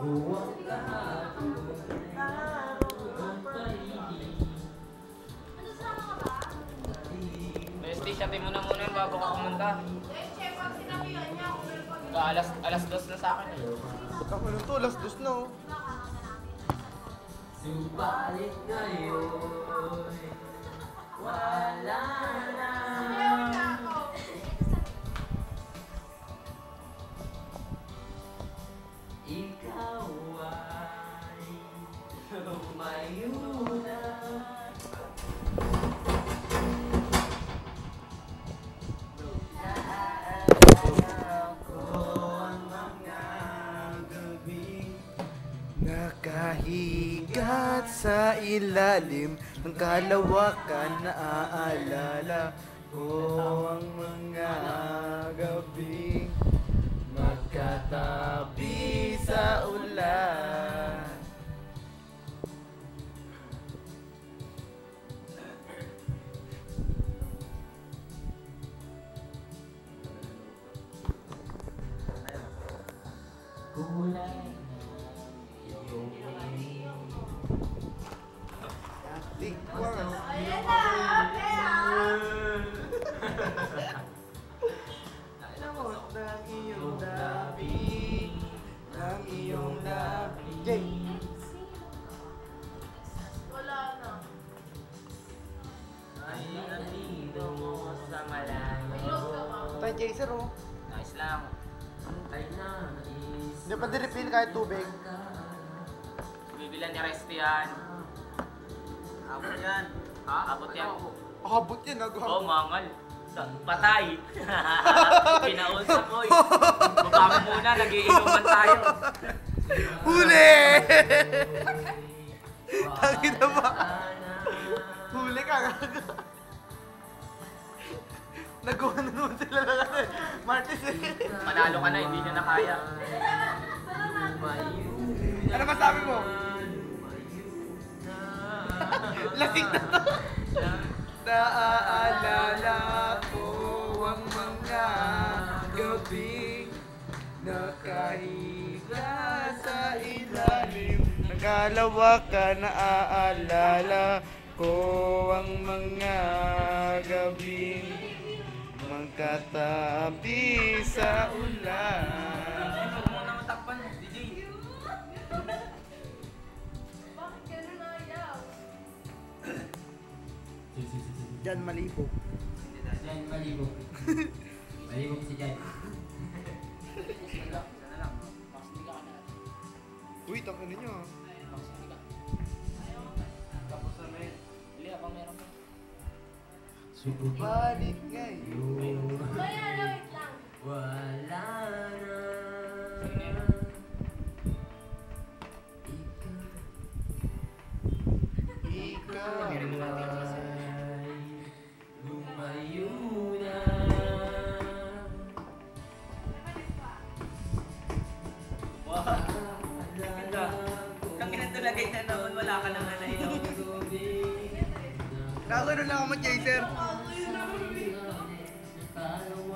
Huwag kahapon, araw ang paligid. Bestie, shatin mo na muna yun bago ka pumunta. Alas 2 na sa akin eh. Ako na to, last dos na oh. Subalit ngayon, wala na. Ikaw ay lumayo na. Nakahigat sa ilalim ng kalawakan, naaalala ko ang mga gabing magkatabi sa ulan. Kulay Ayan na, ng iyong labi, ng iyong labi. Jay! Wala na. ay nandito mo sa malayo. Tayo chaser oh. Nice lang. Ay nais Hindi pa di-refill kahit tubig. Bibilan ni Resty yan. Abot yan. Ha? Abot yan. Abot yan, Oo, mangal. Patay. Pinausap ko eh. Baba mo muna, nagiinuman tayo. Huli! Tangin na ba? Huli ka nga. Nagawa na naman sila na kasi. Martis eh. Panalo ka na, hindi nyo na kaya. Ano masabi mo? Lasing na to. Naaalala ko ang mga gabing nakahiga sa ilalim ng kalawakan. Naaalala ko ang mga gabing magkatabi sa ulan. Huwag mo na matakpan, DJ. Bakit ganun ayaw? Diyan malibog. Diyan malibog. Malibog si Jan. Isa na lang. Max, hindi ka na. Uy, tangin niyo. Max, hindi ka. Tapos na may Hindi, abang meron ka. Balik ngayon. Kaya wait lang. wala na. Ikaw ay lumayo na. Wow. Ganda. Kang ina talaga na noon, wala ka nang nanay. Nakagano lang ako mag-chaser.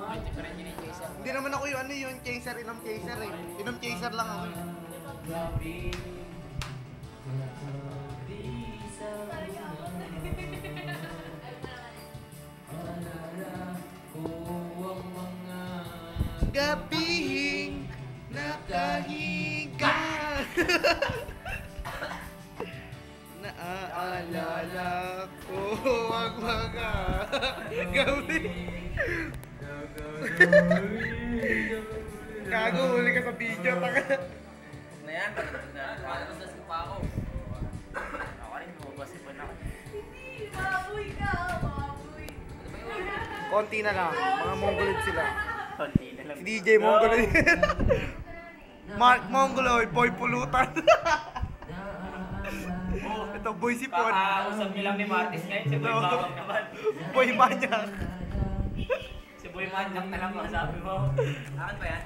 May different yun yung chaser. Hindi naman ako yung ano yung chaser, inom chaser eh. Inom chaser lang ako eh. Gabing nakahiga. Naaalala ko ang mga gabi. Gago, huli ka sa video. Na yan, palabas na pa ako. Ako rin, bumabasipan ako. Hindi, baboy ka. Baboy. Konti na lang, mga mongoloid sila. Konti na lang. Si DJ Mongoloid. Mark Mongoloid, boy pulutan. Ito, boy sipon. Kakausap niyo lang ni Martis ngayon, si Boy Bawang naman. Boy manyak. Si Boy Manyak na lang masabi mo. Akin ba yan?